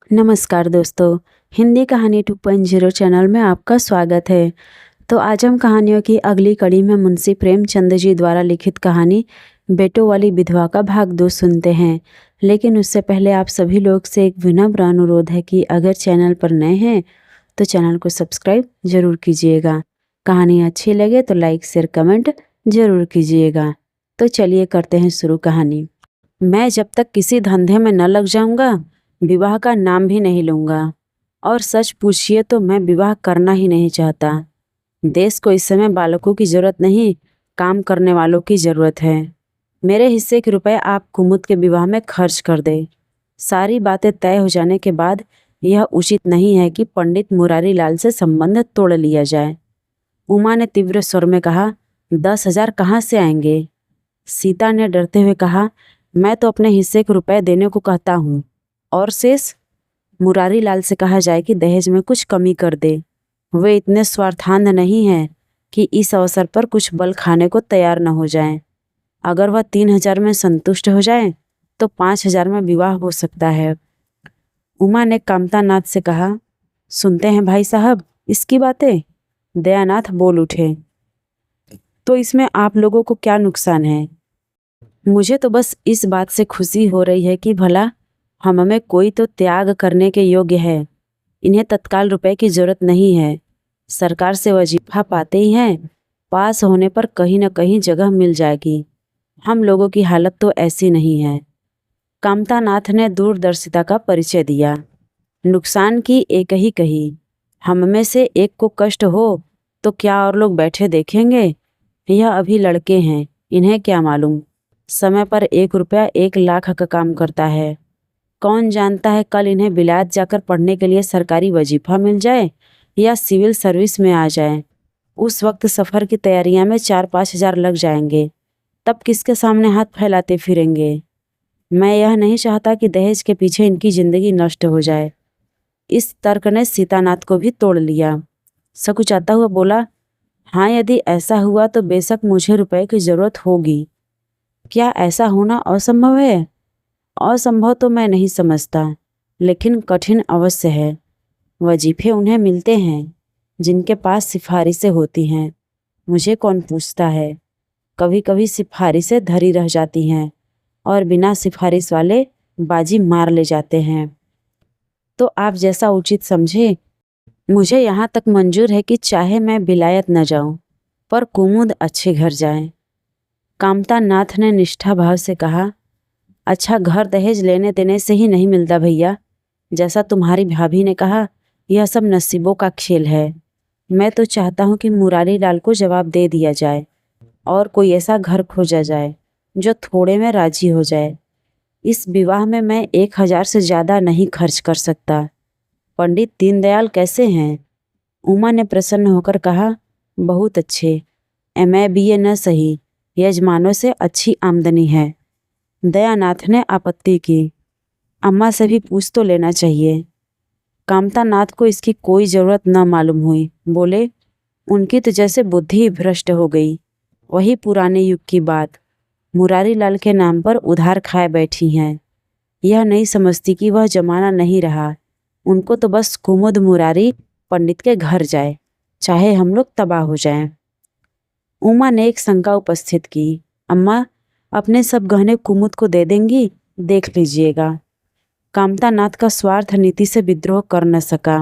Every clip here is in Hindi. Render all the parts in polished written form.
नमस्कार दोस्तों, हिंदी कहानी 2.0 चैनल में आपका स्वागत है। तो आज हम कहानियों की अगली कड़ी में मुंशी प्रेमचंद जी द्वारा लिखित कहानी बेटों वाली विधवा का भाग 2 सुनते हैं। लेकिन उससे पहले आप सभी लोग से एक विनम्र अनुरोध है कि अगर चैनल पर नए हैं तो चैनल को सब्सक्राइब जरूर कीजिएगा। कहानी अच्छी लगे तो लाइक शेयर कमेंट जरूर कीजिएगा। तो चलिए करते हैं शुरू कहानी। मैं जब तक किसी धंधे में न लग जाऊंगा विवाह का नाम भी नहीं लूंगा, और सच पूछिए तो मैं विवाह करना ही नहीं चाहता। देश को इस समय बालकों की जरूरत नहीं, काम करने वालों की जरूरत है। मेरे हिस्से के रुपए आप कुमुद के विवाह में खर्च कर दे। सारी बातें तय हो जाने के बाद यह उचित नहीं है कि पंडित मुरारी लाल से संबंध तोड़ लिया जाए। उमा ने तीव्र स्वर में कहा, 10,000 कहाँ से आएंगे? सीता ने डरते हुए कहा, मैं तो अपने हिस्से के रुपए देने को कहता हूँ, और शेष मुरारी लाल से कहा जाए कि दहेज में कुछ कमी कर दे। वे इतने स्वार्थांध नहीं हैं कि इस अवसर पर कुछ बल खाने को तैयार न हो जाएं। अगर वह 3,000 में संतुष्ट हो जाए तो 5,000 में विवाह हो सकता है। उमा ने कामतानाथ से कहा, सुनते हैं भाई साहब इसकी बातें? दयानाथ बोल उठे, तो इसमें आप लोगों को क्या नुकसान है? मुझे तो बस इस बात से खुशी हो रही है कि भला हम में कोई तो त्याग करने के योग्य है। इन्हें तत्काल रुपए की जरूरत नहीं है। सरकार से वजीफा पाते ही हैं, पास होने पर कहीं न कहीं जगह मिल जाएगी। हम लोगों की हालत तो ऐसी नहीं है। कामतानाथ ने दूरदर्शिता का परिचय दिया। नुकसान की एक ही कही, हम में से एक को कष्ट हो तो क्या और लोग बैठे देखेंगे? यह अभी लड़के हैं, इन्हें क्या मालूम समय पर 1 रुपया 1 लाख का काम करता है। कौन जानता है कल इन्हें बिलायत जाकर पढ़ने के लिए सरकारी वजीफा मिल जाए या सिविल सर्विस में आ जाए। उस वक्त सफ़र की तैयारियां में 4-5 हज़ार लग जाएंगे। तब किसके सामने हाथ फैलाते फिरेंगे? मैं यह नहीं चाहता कि दहेज के पीछे इनकी जिंदगी नष्ट हो जाए। इस तर्क ने सीतानाथ को भी तोड़ लिया। सकुचाता हुआ बोला, हाँ, यदि ऐसा हुआ तो बेशक मुझे रुपए की जरूरत होगी। क्या ऐसा होना असंभव है? असंभव तो मैं नहीं समझता, लेकिन कठिन अवश्य है। वजीफे उन्हें मिलते हैं जिनके पास सिफारिशें होती हैं। मुझे कौन पूछता है? कभी कभी सिफारिशें धरी रह जाती हैं और बिना सिफारिश वाले बाजी मार ले जाते हैं। तो आप जैसा उचित समझे। मुझे यहाँ तक मंजूर है कि चाहे मैं बिलायत न जाऊं, पर कुमुद अच्छे घर जाए। कामतानाथ ने निष्ठा भाव से कहा, अच्छा घर दहेज लेने देने से ही नहीं मिलता भैया। जैसा तुम्हारी भाभी ने कहा, यह सब नसीबों का खेल है। मैं तो चाहता हूँ कि मुरारी लाल को जवाब दे दिया जाए और कोई ऐसा घर खोजा जाए जो थोड़े में राजी हो जाए। इस विवाह में मैं 1,000 से ज़्यादा नहीं खर्च कर सकता। पंडित दीनदयाल कैसे हैं? उमा ने प्रसन्न होकर कहा, बहुत अच्छे। MA BA न सही, यजमानों से अच्छी आमदनी है। दयानाथ ने आपत्ति की, अम्मा से भी पूछ तो लेना चाहिए। कामतानाथ को इसकी कोई जरूरत न मालूम हुई। बोले, उनकी तो जैसे बुद्धि भ्रष्ट हो गई। वही पुराने युग की बात, मुरारी लाल के नाम पर उधार खाए बैठी हैं। यह नहीं समझती कि वह जमाना नहीं रहा। उनको तो बस कुमुद मुरारी पंडित के घर जाए, चाहे हम लोग तबाह हो जाएं। उमा ने एक शंका उपस्थित की, अम्मा अपने सब गहने कुमुद को दे देंगी, देख लीजिएगा। कामतानाथ का स्वार्थ नीति से विद्रोह कर न सका।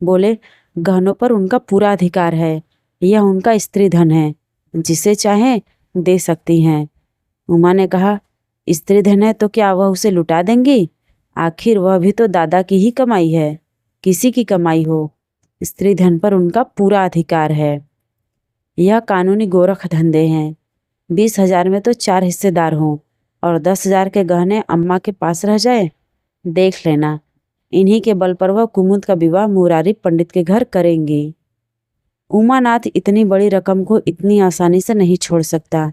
बोले, गहनों पर उनका पूरा अधिकार है। यह उनका स्त्री धन है, जिसे चाहे दे सकती हैं। उमा ने कहा, स्त्री धन है तो क्या वह उसे लुटा देंगी? आखिर वह भी तो दादा की ही कमाई है। किसी की कमाई हो, स्त्री धन पर उनका पूरा अधिकार है। यह कानूनी गोरख धंधे हैं। 20,000 में तो 4 हिस्सेदार हों और 10,000 के गहने अम्मा के पास रह जाए। देख लेना, इन्हीं के बल पर वह कुमुद का विवाह मुरारी पंडित के घर करेंगी। उमानाथ इतनी बड़ी रकम को इतनी आसानी से नहीं छोड़ सकता।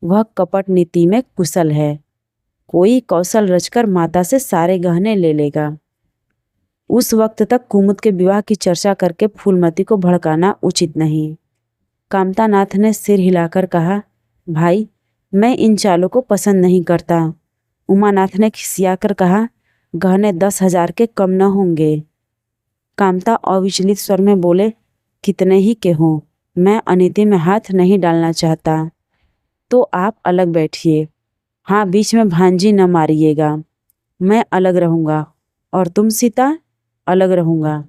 वह कपट नीति में कुशल है। कोई कौशल रचकर माता से सारे गहने ले लेगा। उस वक्त तक कुमुद के विवाह की चर्चा करके फूलमती को भड़काना उचित नहीं। कामतानाथ ने सिर हिलाकर कहा, भाई मैं इन चालों को पसंद नहीं करता। उमानाथ ने खिसियाकर कहा, गहने 10,000 के कम न होंगे। कामता अविचलित स्वर में बोले, कितने ही के हों, मैं अनिति में हाथ नहीं डालना चाहता। तो आप अलग बैठिए। हाँ, बीच में भांजी न मारिएगा। मैं अलग रहूँगा और तुम सीता? अलग रहूँगा।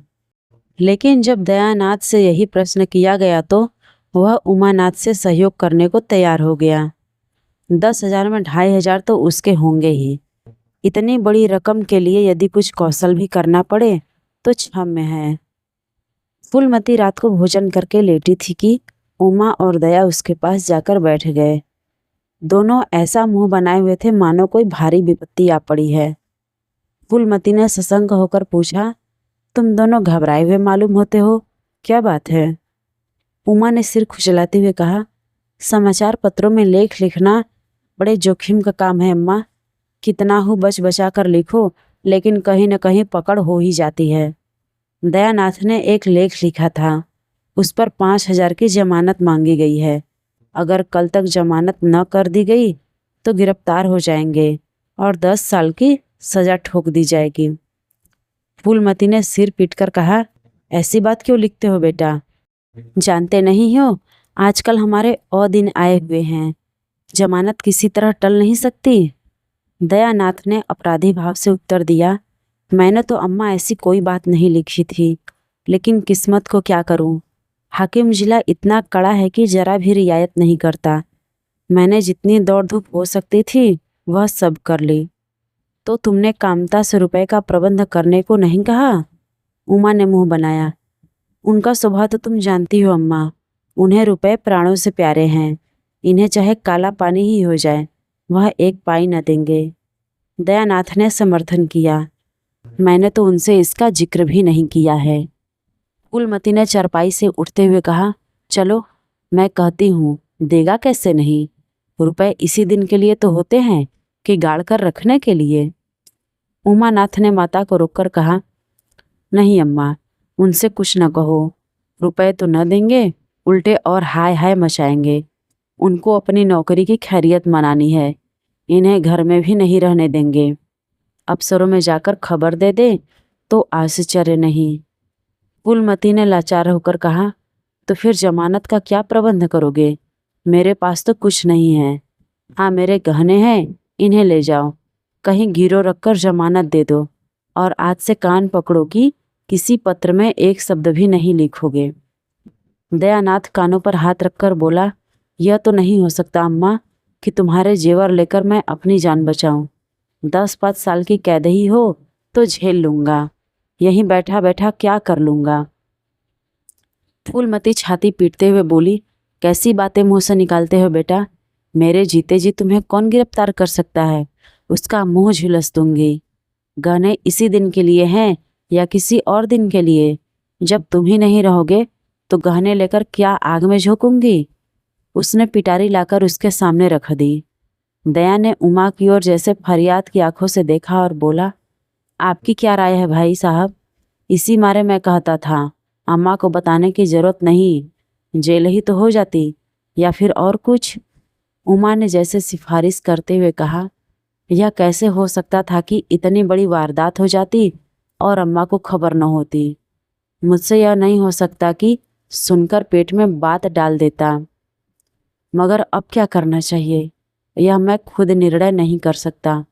लेकिन जब दयानाथ से यही प्रश्न किया गया तो वह उमानाथ से सहयोग करने को तैयार हो गया। 10,000 में 2,500 तो उसके होंगे ही। इतनी बड़ी रकम के लिए यदि कुछ कौशल भी करना पड़े तो क्षम्य है। फूलमती रात को भोजन करके लेटी थी कि उमा और दया उसके पास जाकर बैठ गए। दोनों ऐसा मुंह बनाए हुए थे मानो कोई भारी विपत्ति आ पड़ी है। फूलमती ने सशंक होकर पूछा, तुम दोनों घबराए हुए मालूम होते हो, क्या बात है? उमा ने सिर खुजलाते हुए कहा, समाचार पत्रों में लेख लिखना बड़े जोखिम का काम है अम्मा। कितना हो बच बचा कर लिखो, लेकिन कहीं न कहीं पकड़ हो ही जाती है। दयानाथ ने एक लेख लिखा था, उस पर 5,000 की जमानत मांगी गई है। अगर कल तक जमानत न कर दी गई तो गिरफ्तार हो जाएंगे और 10 साल की सजा ठोक दी जाएगी। फूलमती ने सिर पीटकर कहा, ऐसी बात क्यों लिखते हो बेटा? जानते नहीं हो, आजकल हमारे और दिन आए हुए हैं। जमानत किसी तरह टल नहीं सकती। दयानाथ ने अपराधी भाव से उत्तर दिया, मैंने तो अम्मा ऐसी कोई बात नहीं लिखी थी, लेकिन किस्मत को क्या करूं? हाकिम जिला इतना कड़ा है कि जरा भी रियायत नहीं करता। मैंने जितनी दौड़ धूप हो सकती थी वह सब कर ली। तो तुमने कामता से रुपए का प्रबंध करने को नहीं कहा? उमा ने मुंह बनाया। उनका स्वभाव तो तुम जानती हो अम्मा, उन्हें रुपए प्राणों से प्यारे हैं। इन्हें चाहे काला पानी ही हो जाए, वह एक पाई न देंगे। दयानाथ ने समर्थन किया, मैंने तो उनसे इसका जिक्र भी नहीं किया है। फूलमती ने चारपाई से उठते हुए कहा, चलो मैं कहती हूँ, देगा कैसे नहीं? रुपए इसी दिन के लिए तो होते हैं कि गाड़ कर रखने के लिए। उमानाथ ने माता को रोककर कहा, नहीं अम्मा, उनसे कुछ न कहो। रुपए तो न देंगे, उल्टे और हाय हाय मचाएंगे। उनको अपनी नौकरी की खैरियत मनानी है, इन्हें घर में भी नहीं रहने देंगे। अफसरों में जाकर खबर दे दे तो आश्चर्य नहीं। फूलमती ने लाचार होकर कहा, तो फिर जमानत का क्या प्रबंध करोगे? मेरे पास तो कुछ नहीं है। हाँ, मेरे गहने हैं, इन्हें ले जाओ, कहीं गिरो रखकर जमानत दे दो, और आज से कान पकड़ो कि किसी पत्र में एक शब्द भी नहीं लिखोगे। दयानाथ कानों पर हाथ रखकर बोला, यह तो नहीं हो सकता अम्मा कि तुम्हारे जेवर लेकर मैं अपनी जान बचाऊं। 10-5 साल की कैद ही हो तो झेल लूंगा, यहीं बैठा बैठा क्या कर लूंगा। फूलमती छाती पीटते हुए बोली, कैसी बातें मुंह से निकालते हो बेटा? मेरे जीते जी तुम्हें कौन गिरफ्तार कर सकता है? उसका मुंह झुलस दूंगी। गहने इसी दिन के लिए हैं या किसी और दिन के लिए? जब तुम ही नहीं रहोगे तो गहने लेकर क्या आग में झोंकूंगी? उसने पिटारी लाकर उसके सामने रख दी। दया ने उमा की ओर जैसे फरियाद की आंखों से देखा और बोला, आपकी क्या राय है भाई साहब? इसी मारे मैं कहता था, अम्मा को बताने की जरूरत नहीं, जेल ही तो हो जाती, या फिर और कुछ। उमा ने जैसे सिफारिश करते हुए कहा, यह कैसे हो सकता था कि इतनी बड़ी वारदात हो जाती और अम्मा को खबर न होती? मुझसे यह नहीं हो सकता कि सुनकर पेट में बात डाल देता, मगर अब क्या करना चाहिए यह मैं खुद निर्णय नहीं कर सकता।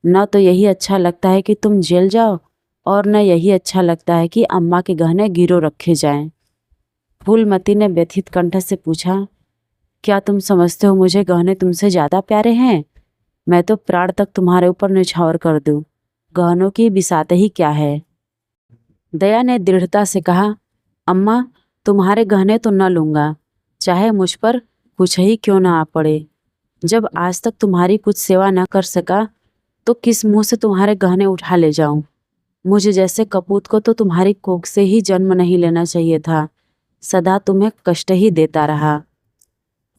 न तो यही अच्छा लगता है कि तुम जेल जाओ और न यही अच्छा लगता है कि अम्मा के गहने गिरो रखे जाएं। फूलमती ने व्यथित कंठ से पूछा, क्या तुम समझते हो मुझे गहने तुमसे ज़्यादा प्यारे हैं? मैं तो प्राण तक तुम्हारे ऊपर न्यौछावर कर दूं, गहनों की बिसात ही क्या है। दया ने दृढ़ता से कहा, अम्मा तुम्हारे गहने तो न लूँगा, चाहे मुझ पर कुछ ही क्यों ना आ पड़े। जब आज तक तुम्हारी कुछ सेवा न कर सका तो किस मुंह से तुम्हारे गहने उठा ले जाऊं? मुझे जैसे कपूत को तो तुम्हारी कोख से ही जन्म नहीं लेना चाहिए था, सदा तुम्हें कष्ट ही देता रहा।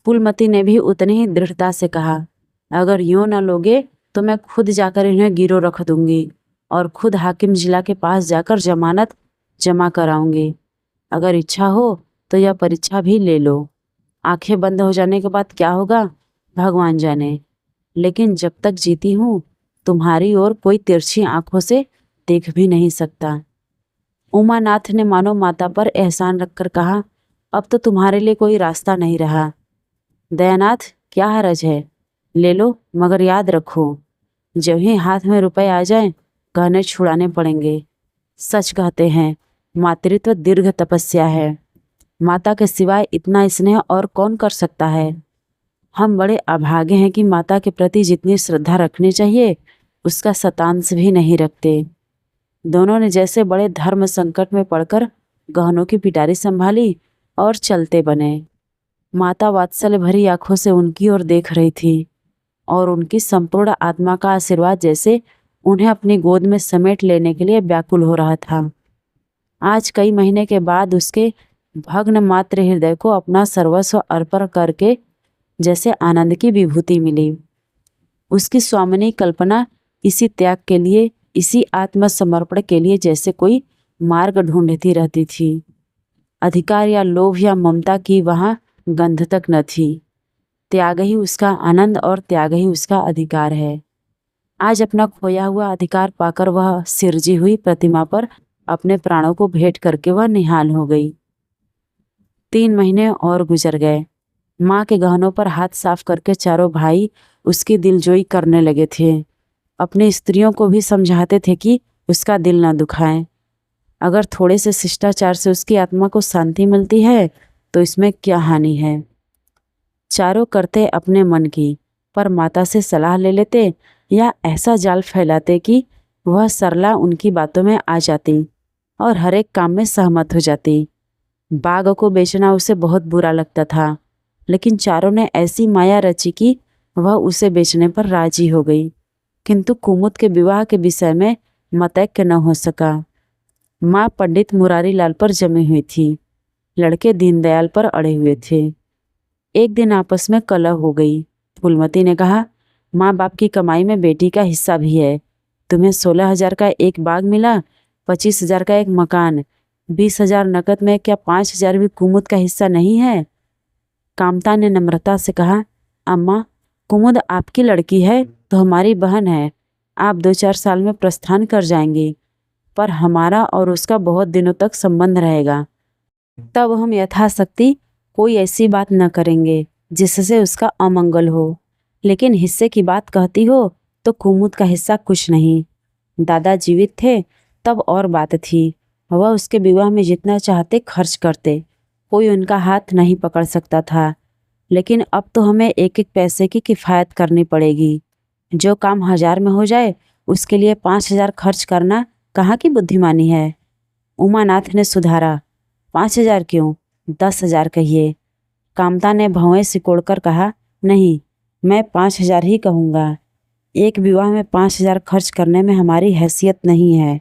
फूलमती ने भी उतनी ही दृढ़ता से कहा, अगर यूं न लोगे तो मैं खुद जाकर इन्हें गिरो रख दूंगी और खुद हाकिम जिला के पास जाकर जमानत जमा कराऊंगी। अगर इच्छा हो तो यह परीक्षा भी ले लो। आंखें बंद हो जाने के बाद क्या होगा भगवान जाने, लेकिन जब तक जीती हूँ तुम्हारी ओर कोई तिरछी आंखों से देख भी नहीं सकता। उमानाथ ने मानो माता पर एहसान रखकर कहा, अब तो तुम्हारे लिए कोई रास्ता नहीं रहा। दयानाथ, क्या हरज है, ले लो, मगर याद रखो जब ही हाथ में रुपए आ जाएं, गहने छुड़ाने पड़ेंगे। सच कहते हैं, मातृत्व दीर्घ तपस्या है। माता के सिवाय इतना स्नेह और कौन कर सकता है। हम बड़े अभागे हैं कि माता के प्रति जितनी श्रद्धा रखनी चाहिए उसका शतांश भी नहीं रखते। दोनों ने जैसे बड़े धर्म संकट में पड़कर गहनों की पिटारी संभाली और चलते बने। माता वात्सल्य भरी आंखों से उनकी ओर देख रही थी और उनकी संपूर्ण आत्मा का आशीर्वाद जैसे उन्हें अपनी गोद में समेट लेने के लिए व्याकुल हो रहा था। आज कई महीने के बाद उसके भग्न मात्र हृदय को अपना सर्वस्व अर्पण करके जैसे आनंद की विभूति मिली। उसकी स्वामिनी कल्पना इसी त्याग के लिए, इसी आत्मसमर्पण के लिए जैसे कोई मार्ग ढूंढती रहती थी। अधिकार या लोभ या ममता की वहाँ गंध तक न थी। त्याग ही उसका आनंद और त्याग ही उसका अधिकार है। आज अपना खोया हुआ अधिकार पाकर वह सिरजी हुई प्रतिमा पर अपने प्राणों को भेंट करके वह निहाल हो गई। 3 महीने और गुजर गए। माँ के गहनों पर हाथ साफ करके चारों भाई उसकी दिलजोई करने लगे थे। अपनी स्त्रियों को भी समझाते थे कि उसका दिल न दुखाएं। अगर थोड़े से शिष्टाचार से उसकी आत्मा को शांति मिलती है तो इसमें क्या हानि है। चारों करते अपने मन की, पर माता से सलाह ले लेते या ऐसा जाल फैलाते कि वह सरला उनकी बातों में आ जाती और हर एक काम में सहमत हो जाती। बाग को बेचना उसे बहुत बुरा लगता था, लेकिन चारों ने ऐसी माया रची कि वह उसे बेचने पर राजी हो गई। किंतु कुमुद के विवाह के विषय में मतैक्य न हो सका। माँ पंडित मुरारी लाल पर जमी हुई थी, लड़के दीनदयाल पर अड़े हुए थे। एक दिन आपस में कलह हो गई। फूलमती ने कहा, माँ बाप की कमाई में बेटी का हिस्सा भी है। तुम्हें 16,000 का एक बाग मिला, 25,000 का एक मकान, 20,000 नकद में, क्या 5,000 भी कुमुद का हिस्सा नहीं है। कामता ने नम्रता से कहा, अम्मा, कुमुद आपकी लड़की है तो हमारी बहन है। आप 2-4 साल में प्रस्थान कर जाएंगी, पर हमारा और उसका बहुत दिनों तक संबंध रहेगा। तब हम यथाशक्ति कोई ऐसी बात न करेंगे जिससे उसका अमंगल हो। लेकिन हिस्से की बात कहती हो तो कुमुद का हिस्सा कुछ नहीं। दादा जीवित थे तब और बात थी, वह उसके विवाह में जितना चाहते खर्च करते, कोई उनका हाथ नहीं पकड़ सकता था। लेकिन अब तो हमें एक एक पैसे की किफ़ायत करनी पड़ेगी। जो काम 1000 में हो जाए उसके लिए 5,000 खर्च करना कहाँ की बुद्धिमानी है। उमानाथ ने सुधारा, 5,000 क्यों, 10,000 कहिए। कामता ने भौएं सिकोड़कर कहा, नहीं, मैं 5,000 ही कहूँगा। एक विवाह में 5,000 खर्च करने में हमारी हैसियत नहीं है।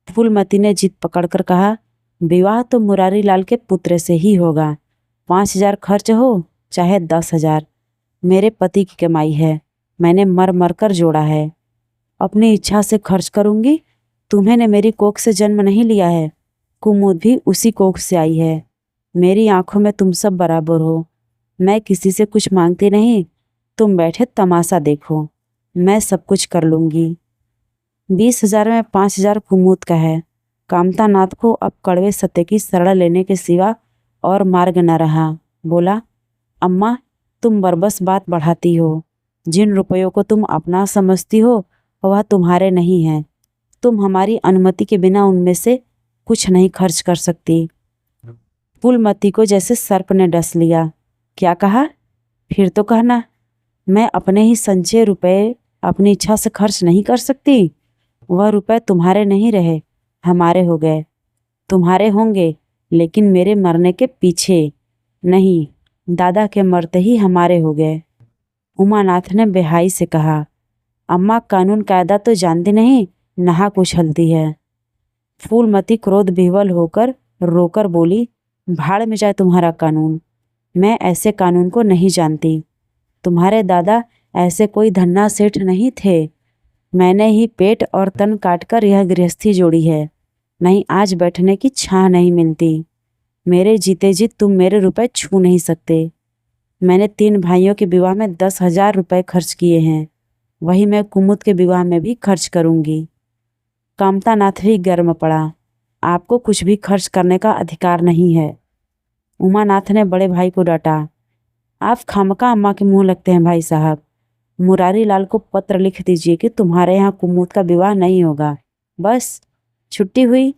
फूलमती ने जिद पकड़कर कहा, विवाह तो मुरारी लाल के पुत्र से ही होगा। 5,000 खर्च हो चाहे 10,000, मेरे पति की कमाई है, मैंने मर मर कर जोड़ा है। अपनी इच्छा से खर्च करूँगी। तुम्हें ने मेरी कोख से जन्म नहीं लिया है, कुमुद भी उसी कोख से आई है। मेरी आंखों में तुम सब बराबर हो। मैं किसी से कुछ मांगती नहीं, तुम बैठे तमाशा देखो, मैं सब कुछ कर लूँगी। 20,000 में 5,000 कुमुद का है। कामता नाथ को अब कड़वे सत्य की शरण लेने के सिवा और मार्ग न रहा। बोला, अम्मा, तुम बरबस बात बढ़ाती हो। जिन रुपयों को तुम अपना समझती हो वह तुम्हारे नहीं हैं। तुम हमारी अनुमति के बिना उनमें से कुछ नहीं खर्च कर सकती। फूलमती को जैसे सर्प ने डस लिया। क्या कहा? फिर तो कहना। मैं अपने ही संचय रुपए अपनी इच्छा से खर्च नहीं कर सकती। वह रुपए तुम्हारे नहीं रहे, हमारे हो गए। तुम्हारे होंगे लेकिन मेरे मरने के पीछे नहीं, दादा के मरते ही हमारे हो गए। उमानाथ ने बेहाई से कहा, अम्मा, कानून कायदा तो जानती नहीं, नाहक उछलती है। फूलमती क्रोध विह्वल होकर रोकर बोली, भाड़ में जाए तुम्हारा कानून। मैं ऐसे कानून को नहीं जानती। तुम्हारे दादा ऐसे कोई धन्ना सेठ नहीं थे। मैंने ही पेट और तन काटकर यह गृहस्थी जोड़ी है, नहीं आज बैठने की छां नहीं मिलती। मेरे जीते जी तुम मेरे रुपए छू नहीं सकते। मैंने 3 भाइयों के विवाह में 10,000 रुपये खर्च किए हैं। वही मैं कुमुद के विवाह में भी खर्च करूंगी। कामतानाथ भी गर्म पड़ा। आपको कुछ भी खर्च करने का अधिकार नहीं है। उमानाथ ने बड़े भाई को डांटा। आप खामखा अम्मा के मुंह लगते हैं भाई साहब। मुरारी लाल को पत्र लिख दीजिए कि तुम्हारे यहाँ कुमुद का विवाह नहीं होगा। बस छुट्टी हुई।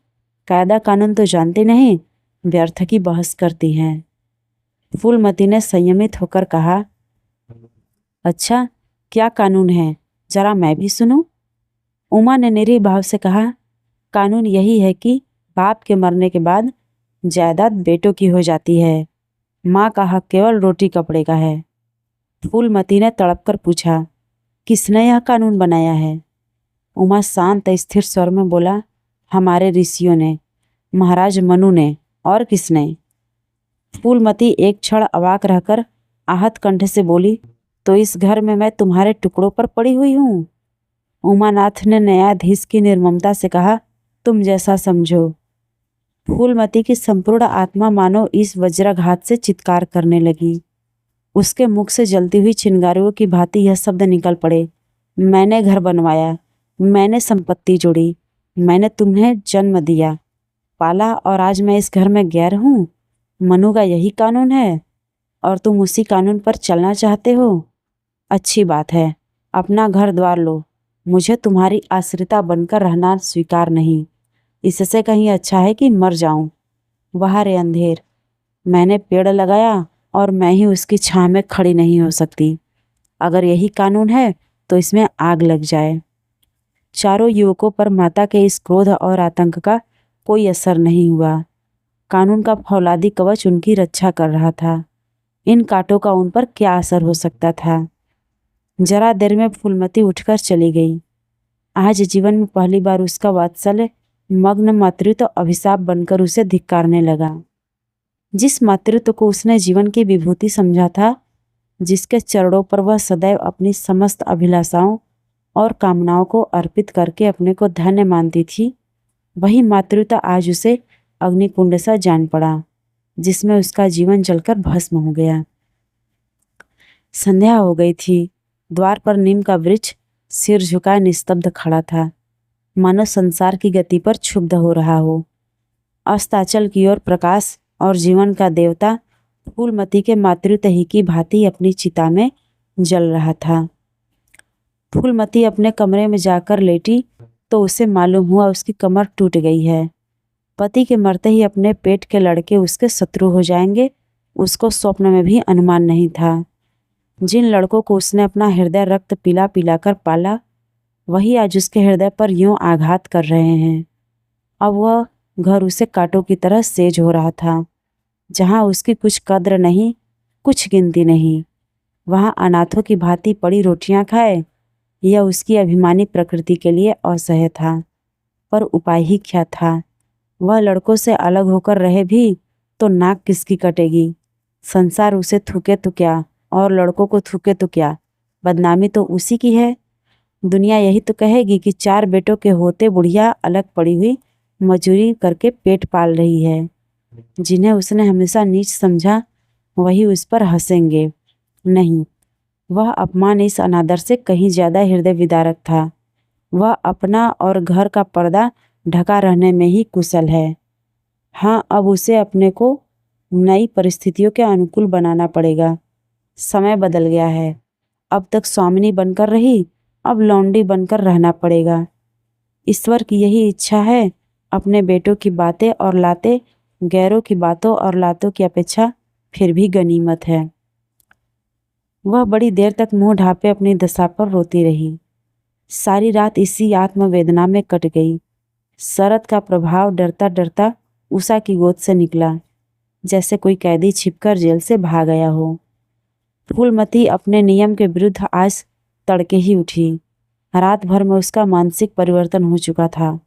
कायदा कानून तो जानती नहीं, व्यर्थ की बहस करती हैं। फूलमती ने संयमित होकर कहा, अच्छा क्या कानून है, जरा मैं भी सुनूं। उमा ने निरीह भाव से कहा, कानून यही है कि बाप के मरने के बाद जायदाद बेटों की हो जाती है। माँ का हक केवल रोटी कपड़े का है। फूलमती ने तड़प कर पूछा, किसने यह कानून बनाया है? उमा शांत स्थिर स्वर में बोला, हमारे ऋषियों ने, महाराज मनु ने। और किसने? फूलमती एक क्षण अवाक रहकर आहत कंठ से बोली, तो इस घर में मैं तुम्हारे टुकड़ों पर पड़ी हुई हूँ? उमानाथ ने न्यायाधीश की निर्ममता से कहा, तुम जैसा समझो। फूलमती की संपूर्ण आत्मा मानो इस वज्राघात से चित्कार करने लगी। उसके मुख से जलती हुई चिंगारियों की भांति यह शब्द निकल पड़े, मैंने घर बनवाया, मैंने संपत्ति जोड़ी, मैंने तुम्हें जन्म दिया, पाला, और आज मैं इस घर में गैर हूँ। मनु का यही कानून है और तुम उसी कानून पर चलना चाहते हो। अच्छी बात है, अपना घर द्वार लो। मुझे तुम्हारी आश्रिता बनकर रहना स्वीकार नहीं। इससे कहीं अच्छा है कि मर जाऊं। वहाँ रे अंधेर, मैंने पेड़ लगाया और मैं ही उसकी छांव में खड़ी नहीं हो सकती। अगर यही कानून है तो इसमें आग लग जाए। चारों युवकों पर माता के इस क्रोध और आतंक का कोई असर नहीं हुआ। कानून का फौलादी कवच उनकी रक्षा कर रहा था। इन कांटों का उन पर क्या असर हो सकता था? जरा देर में फूलमती उठकर चली गई। आज जीवन में पहली बार उसका वात्सल्य मग्न मातृत्व अभिशाप बनकर उसे धिक्कारने लगा। जिस मातृत्व को उसने जीवन की विभूति समझा था, जिसके चरणों पर वह सदैव अपनी समस्त अभिलाषाओं और कामनाओं को अर्पित करके अपने को धन्य मानती थी, वही मातृत्व आज उसे अग्निकुंड सा जान पड़ा, जिसमें उसका जीवन जलकर भस्म हो गया। संध्या हो गई थी। द्वार पर नीम का वृक्ष सिर झुकाए निस्तब्ध खड़ा था, मानो संसार की गति पर क्षुब्ध हो रहा हो। अस्ताचल की ओर प्रकाश और जीवन का देवता फूलमती के मातृत्व ही की भांति अपनी चिता में जल रहा था। फूलमती अपने कमरे में जाकर लेटी तो उसे मालूम हुआ उसकी कमर टूट गई है। पति के मरते ही अपने पेट के लड़के उसके शत्रु हो जाएंगे, उसको स्वप्न में भी अनुमान नहीं था। जिन लड़कों को उसने अपना हृदय रक्त पिला पिलाकर पाला, वही आज उसके हृदय पर यूं आघात कर रहे हैं। अब वह घर उसे कांटों की तरह सेज हो रहा था। जहाँ उसकी कुछ कद्र नहीं, कुछ गिनती नहीं, वहाँ अनाथों की भांति पड़ी रोटियां खाए, यह उसकी अभिमानी प्रकृति के लिए असह्य था। पर उपाय ही क्या था? वह लड़कों से अलग होकर रहे भी तो नाक किसकी कटेगी? संसार उसे थूके तो क्या और लड़कों को थूके तो क्या, बदनामी तो उसी की है। दुनिया यही तो कहेगी कि 4 बेटों के होते बुढ़िया अलग पड़ी हुई मजूरी करके पेट पाल रही है। जिन्हें उसने हमेशा नीच समझा, वही उस पर हंसेंगे। नहीं, वह अपमान इस अनादर से कहीं ज़्यादा हृदय विदारक था। वह अपना और घर का पर्दा ढका रहने में ही कुशल है। हाँ, अब उसे अपने को नई परिस्थितियों के अनुकूल बनाना पड़ेगा। समय बदल गया है। अब तक स्वामिनी बनकर रही, अब लौंडी बनकर रहना पड़ेगा। ईश्वर की यही इच्छा है। अपने बेटों की बातें और लातें गैरों की बातों और लातों की अपेक्षा फिर भी गनीमत है। वह बड़ी देर तक मुंह ढांपे अपनी दशा पर रोती रही। सारी रात इसी आत्मवेदना में कट गई। शरद का प्रभाव डरता डरता उषा की गोद से निकला, जैसे कोई कैदी छिपकर जेल से भाग गया हो। फूलमती अपने नियम के विरुद्ध आज तड़के ही उठी। रात भर में उसका मानसिक परिवर्तन हो चुका था।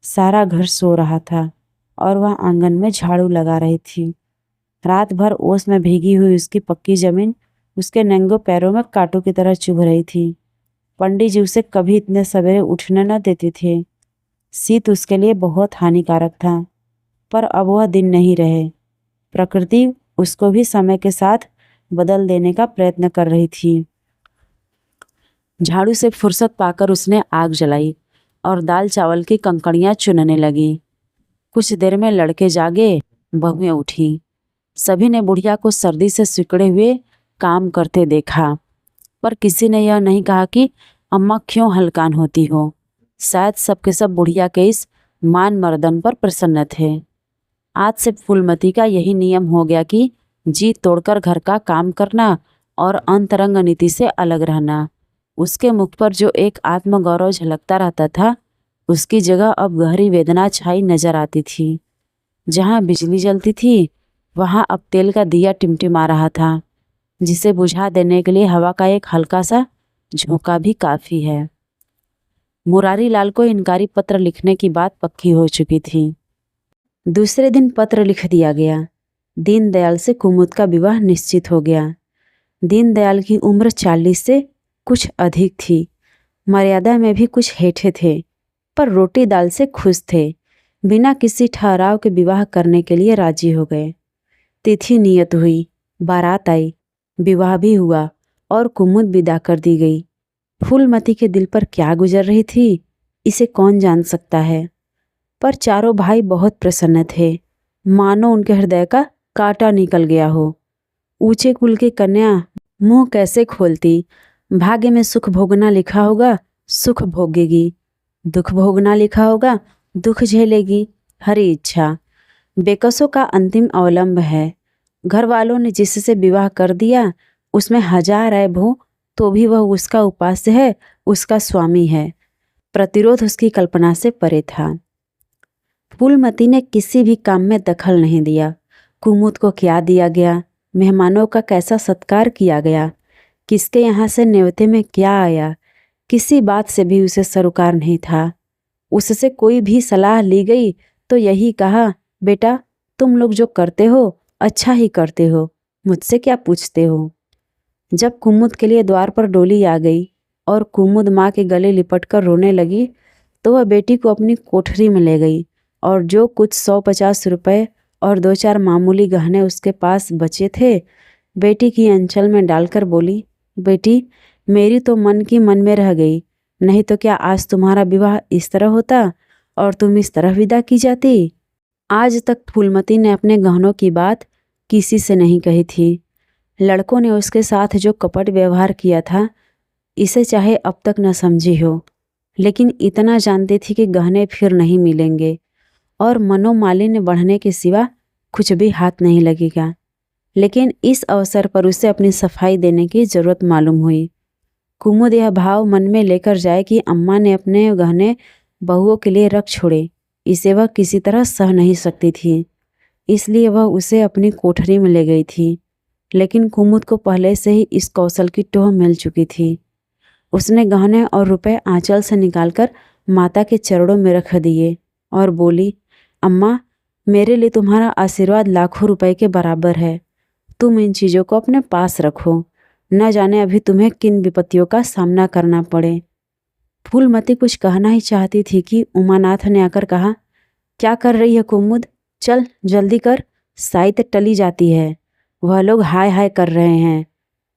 सारा घर सो रहा था और वह आंगन में झाड़ू लगा रही थी। रात भर ओस में भीगी हुई उसकी पक्की जमीन उसके नंगे पैरों में कांटों की तरह चुभ रही थी। पंडित जी उसे कभी इतने सवेरे उठने न देते थे। शीत उसके लिए बहुत हानिकारक था, पर अब वह दिन नहीं रहे। प्रकृति उसको भी समय के साथ बदल देने का प्रयत्न कर रही थी। झाड़ू से फुर्सत पाकर उसने आग जलाई और दाल चावल की कंकड़ियाँ चुनने लगी। कुछ देर में लड़के जागे, बहुएं उठी। सभी ने बुढ़िया को सर्दी से सिकुड़े हुए काम करते देखा, पर किसी ने यह नहीं कहा कि अम्मा क्यों हलकान होती हो। शायद सबके सब बुढ़िया के इस मान मर्दन पर प्रसन्न थे। आज से फूलमती का यही नियम हो गया कि जी तोड़कर घर का काम करना और अंतरंग नीति से अलग रहना। उसके मुख पर जो एक आत्मगौरव झलकता रहता था, उसकी जगह अब गहरी वेदना छाई नजर आती थी। जहाँ बिजली जलती थी, वहाँ अब तेल का दिया टिमटिमा रहा था, जिसे बुझा देने के लिए हवा का एक हल्का सा झोंका भी काफ़ी है। मुरारी लाल को इनकारी पत्र लिखने की बात पक्की हो चुकी थी। दूसरे दिन पत्र लिख दिया गया। दीनदयाल से कुमुद का विवाह निश्चित हो गया। दीनदयाल की उम्र 40 से कुछ अधिक थी, मर्यादा में भी कुछ हेठे थे, पर रोटी दाल से खुश थे। बिना किसी ठहराव के विवाह करने के लिए राजी हो गए। तिथि नियत हुई, बारात आई, विवाह भी हुआ और कुमुद विदा कर दी गई। फूलमती के दिल पर क्या गुजर रही थी, इसे कौन जान सकता है, पर चारों भाई बहुत प्रसन्न थे, मानो उनके हृदय का कांटा निकल गया हो। ऊंचे कुल की कन्या मुंह कैसे खोलती। भाग्य में सुख भोगना लिखा होगा, सुख भोगेगी, दुख भोगना लिखा होगा, दुख झेलेगी। हरी इच्छा बेकसों का अंतिम अवलंब है। घर वालों ने जिससे विवाह कर दिया, उसमें 1000 ऐब हो तो भी वह उसका उपास्य है, उसका स्वामी है। प्रतिरोध उसकी कल्पना से परे था। फूलमती ने किसी भी काम में दखल नहीं दिया। कुमुद को क्या दिया गया, मेहमानों का कैसा सत्कार किया गया, किसके यहाँ से न्योते में क्या आया, किसी बात से भी उसे सरोकार नहीं था। उससे कोई भी सलाह ली गई तो यही कहा, बेटा तुम लोग जो करते हो अच्छा ही करते हो, मुझसे क्या पूछते हो। जब कुमुद के लिए द्वार पर डोली आ गई और कुमुद माँ के गले लिपट कर रोने लगी, तो वह बेटी को अपनी कोठरी में ले गई और जो कुछ 150 रुपये और 2-4 मामूली गहने उसके पास बचे थे, बेटी की अंचल में डालकर बोली, बेटी मेरी तो मन की मन में रह गई, नहीं तो क्या आज तुम्हारा विवाह इस तरह होता और तुम इस तरह विदा की जाती। आज तक फूलमती ने अपने गहनों की बात किसी से नहीं कही थी। लड़कों ने उसके साथ जो कपट व्यवहार किया था, इसे चाहे अब तक न समझी हो, लेकिन इतना जानती थी कि गहने फिर नहीं मिलेंगे और मनोमालिन्य बढ़ने के सिवा कुछ भी हाथ नहीं लगेगा। लेकिन इस अवसर पर उसे अपनी सफाई देने की जरूरत मालूम हुई। कुमुद यह भाव मन में लेकर जाए कि अम्मा ने अपने गहने बहुओं के लिए रख छोड़े, इसे वह किसी तरह सह नहीं सकती थी, इसलिए वह उसे अपनी कोठरी में ले गई थी। लेकिन कुमुद को पहले से ही इस कौशल की टोह मिल चुकी थी। उसने गहने और रुपए आंचल से निकालकर माता के चरणों में रख दिए और बोली, अम्मा मेरे लिए तुम्हारा आशीर्वाद लाखों रुपए के बराबर है। तुम इन चीज़ों को अपने पास रखो, न जाने अभी तुम्हें किन विपत्तियों का सामना करना पड़े। फूलमती कुछ कहना ही चाहती थी कि उमानाथ ने आकर कहा, क्या कर रही है कुमुद, चल जल्दी कर, साई तो टली जाती है, वह लोग हाय हाय कर रहे हैं,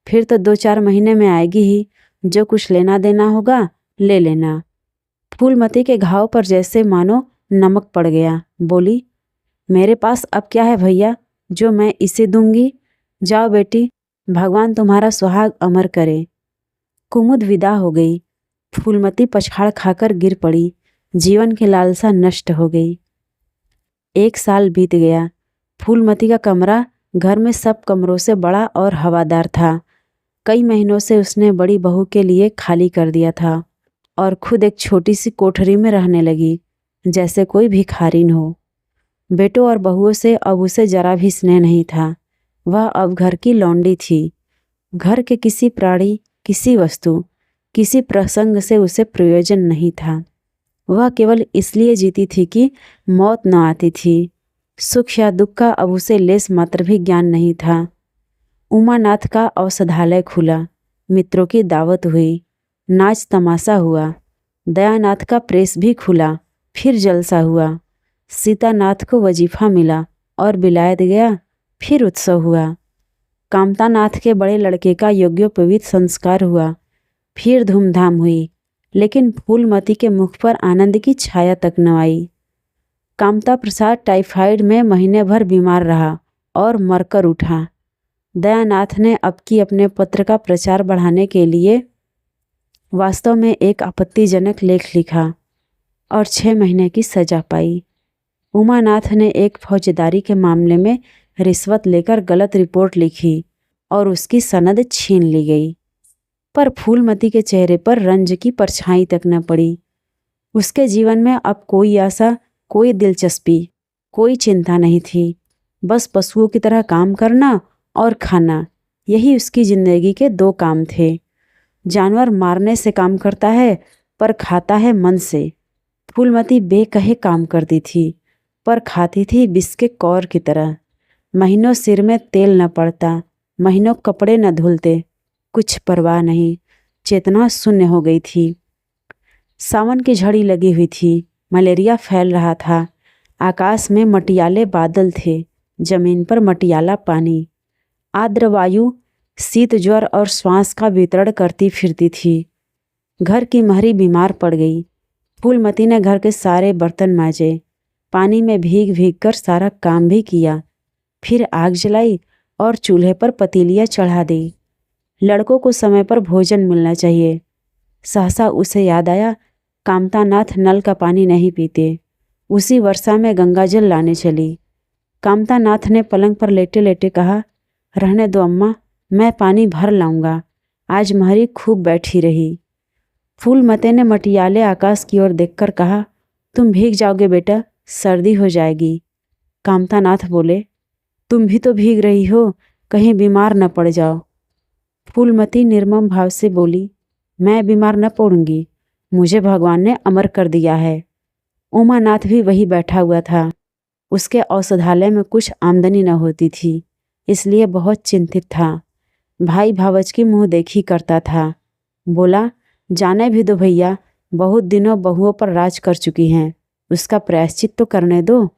फिर तो 2-4 महीने में आएगी ही, जो कुछ लेना देना होगा ले लेना। फूलमती के घाव पर जैसे मानो नमक पड़ गया। बोली, मेरे पास अब क्या है भैया जो मैं इसे दूंगी। जाओ बेटी, भगवान तुम्हारा सुहाग अमर करे। कुमुद विदा हो गई। फूलमती पछाड़ खाकर गिर पड़ी। जीवन की लालसा नष्ट हो गई। 1 साल बीत गया। फूलमती का कमरा घर में सब कमरों से बड़ा और हवादार था। कई महीनों से उसने बड़ी बहू के लिए खाली कर दिया था और खुद एक छोटी सी कोठरी में रहने लगी, जैसे कोई भिखारिन हो। बेटों और बहुओं से अब उसे जरा भी स्नेह नहीं था। वह अब घर की लौंडी थी। घर के किसी प्राणी, किसी वस्तु, किसी प्रसंग से उसे प्रयोजन नहीं था। वह केवल इसलिए जीती थी कि मौत न आती थी। सुख या दुख का अब उसे लेस मात्र भी ज्ञान नहीं था। उमानाथ का औषधालय खुला, मित्रों की दावत हुई, नाच तमाशा हुआ। दयानाथ का प्रेस भी खुला, फिर जलसा हुआ। सीतानाथ को वजीफा मिला और बिलायत गया, फिर उत्सव हुआ। कामतानाथ के बड़े लड़के का यज्ञोपवीत संस्कार हुआ, फिर धूमधाम हुई, लेकिन फूलमती के मुख पर आनंद की छाया तक न आई। कामता प्रसाद टाइफाइड में महीने भर बीमार रहा और मरकर उठा। दयानाथ ने अब की अपने पत्र का प्रचार बढ़ाने के लिए वास्तव में एक आपत्तिजनक लेख लिखा और 6 महीने की सजा पाई। उमानाथ ने एक फौजदारी के मामले में रिश्वत लेकर गलत रिपोर्ट लिखी और उसकी सनद छीन ली गई, पर फूलमती के चेहरे पर रंज की परछाई तक न पड़ी। उसके जीवन में अब कोई आशा, कोई दिलचस्पी, कोई चिंता नहीं थी। बस पशुओं की तरह काम करना और खाना, यही उसकी जिंदगी के 2 काम थे। जानवर मारने से काम करता है पर खाता है मन से। फूलमती बेकहे काम करती थी पर खाती थी विष के कौर की तरह। महीनों सिर में तेल न पड़ता, महीनों कपड़े न धुलते, कुछ परवाह नहीं। चेतना शून्य हो गई थी। सावन की झड़ी लगी हुई थी, मलेरिया फैल रहा था। आकाश में मटियाले बादल थे, जमीन पर मटियाला पानी। आर्द्र वायु शीत ज्वर और श्वास का वितरण करती फिरती थी। घर की महरी बीमार पड़ गई। फूलमती ने घर के सारे बर्तन मांजे, पानी में भीग भीग कर सारा काम भी किया। फिर आग जलाई और चूल्हे पर पतीलियाँ चढ़ा दी। लड़कों को समय पर भोजन मिलना चाहिए। सहसा उसे याद आया, कामतानाथ नल का पानी नहीं पीते। उसी वर्षा में गंगाजल लाने चली। कामतानाथ ने पलंग पर लेटे लेटे कहा, रहने दो अम्मा, मैं पानी भर लाऊंगा। आज महरी खूब बैठी रही। फूलमती ने मटियाले आकाश की ओर देखकर कहा, तुम भीग जाओगे बेटा, सर्दी हो जाएगी। कामतानाथ बोले, तुम भी तो भीग रही हो, कहीं बीमार न पड़ जाओ। फूलमती निर्मम भाव से बोली, मैं बीमार न पड़ूंगी, मुझे भगवान ने अमर कर दिया है। उमानाथ भी वही बैठा हुआ था। उसके औषधालय में कुछ आमदनी न होती थी, इसलिए बहुत चिंतित था। भाई भावच की मुँह देखी करता था। बोला, जाने भी दो भैया, बहुत दिनों बहुओं पर राज कर चुकी हैं, उसका प्रायश्चित तो करने दो।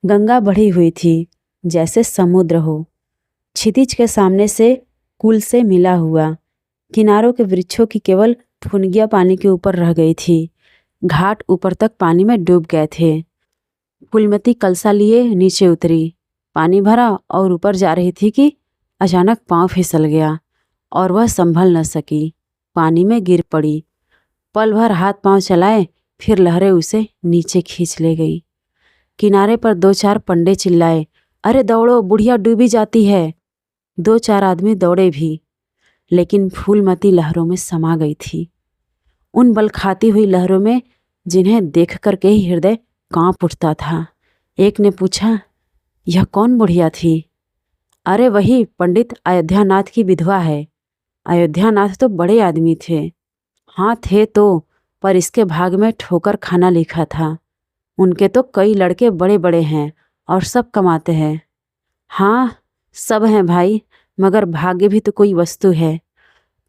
गंगा बढ़ी हुई थी, जैसे समुद्र हो। क्षितिज के सामने से कुल से मिला हुआ। किनारों के वृक्षों की केवल फुनगियाँ पानी के ऊपर रह गई थी। घाट ऊपर तक पानी में डूब गए थे। फूलमती कलसा लिए नीचे उतरी, पानी भरा और ऊपर जा रही थी कि अचानक पाँव फिसल गया और वह संभल न सकी, पानी में गिर पड़ी। पल भर हाथ पांव चलाए, फिर लहरें उसे नीचे खींच ले गई। किनारे पर 2-4 पंडे चिल्लाए, अरे दौड़ो, बुढ़िया डूबी जाती है। 2-4 आदमी दौड़े भी, लेकिन फूलमती लहरों में समा गई थी। उन बलखाती हुई लहरों में जिन्हें देख कर के ही हृदय कांप उठता था। एक ने पूछा, यह कौन बुढ़िया थी? अरे वही पंडित अयोध्यानाथ की विधवा है। अयोध्यानाथ तो बड़े आदमी थे। हाँ थे तो, पर इसके भाग में ठोकर खाना लिखा था। उनके तो कई लड़के बड़े बड़े हैं और सब कमाते हैं। हाँ सब हैं भाई, मगर भाग्य भी तो कोई वस्तु है।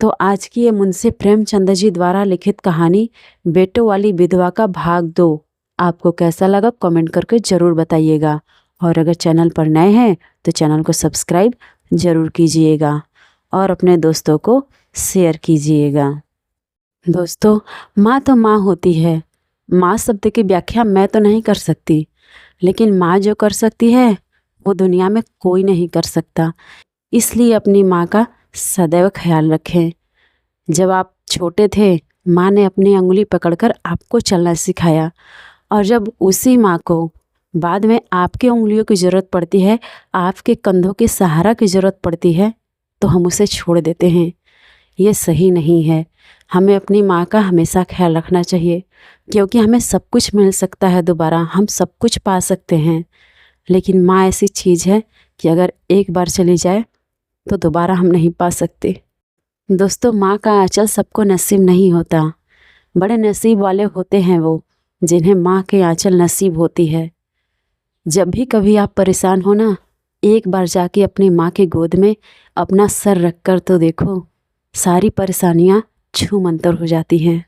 तो आज की ये मुंशी प्रेमचंद जी द्वारा लिखित कहानी बेटों वाली विधवा का भाग 2 आपको कैसा लगा कमेंट करके ज़रूर बताइएगा। और अगर चैनल पर नए हैं तो चैनल को सब्सक्राइब ज़रूर कीजिएगा और अपने दोस्तों को शेयर कीजिएगा। दोस्तों, माँ तो माँ होती है। माँ शब्द की व्याख्या मैं तो नहीं कर सकती, लेकिन माँ जो कर सकती है वो दुनिया में कोई नहीं कर सकता। इसलिए अपनी माँ का सदैव ख्याल रखें। जब आप छोटे थे, माँ ने अपनी अंगुली पकड़कर आपको चलना सिखाया, और जब उसी माँ को बाद में आपके उंगलियों की ज़रूरत पड़ती है, आपके कंधों के सहारा की ज़रूरत पड़ती है, तो हम उसे छोड़ देते हैं। ये सही नहीं है। हमें अपनी माँ का हमेशा ख्याल रखना चाहिए, क्योंकि हमें सब कुछ मिल सकता है दोबारा, हम सब कुछ पा सकते हैं, लेकिन माँ ऐसी चीज़ है कि अगर एक बार चली जाए तो दोबारा हम नहीं पा सकते। दोस्तों, माँ का आंचल सबको नसीब नहीं होता। बड़े नसीब वाले होते हैं वो, जिन्हें माँ के आंचल नसीब होती है। जब भी कभी आप परेशान हो ना, एक बार जाके अपनी माँ की गोद में अपना सर रख कर तो देखो, सारी परेशानियाँ छूमंतर हो जाती हैं।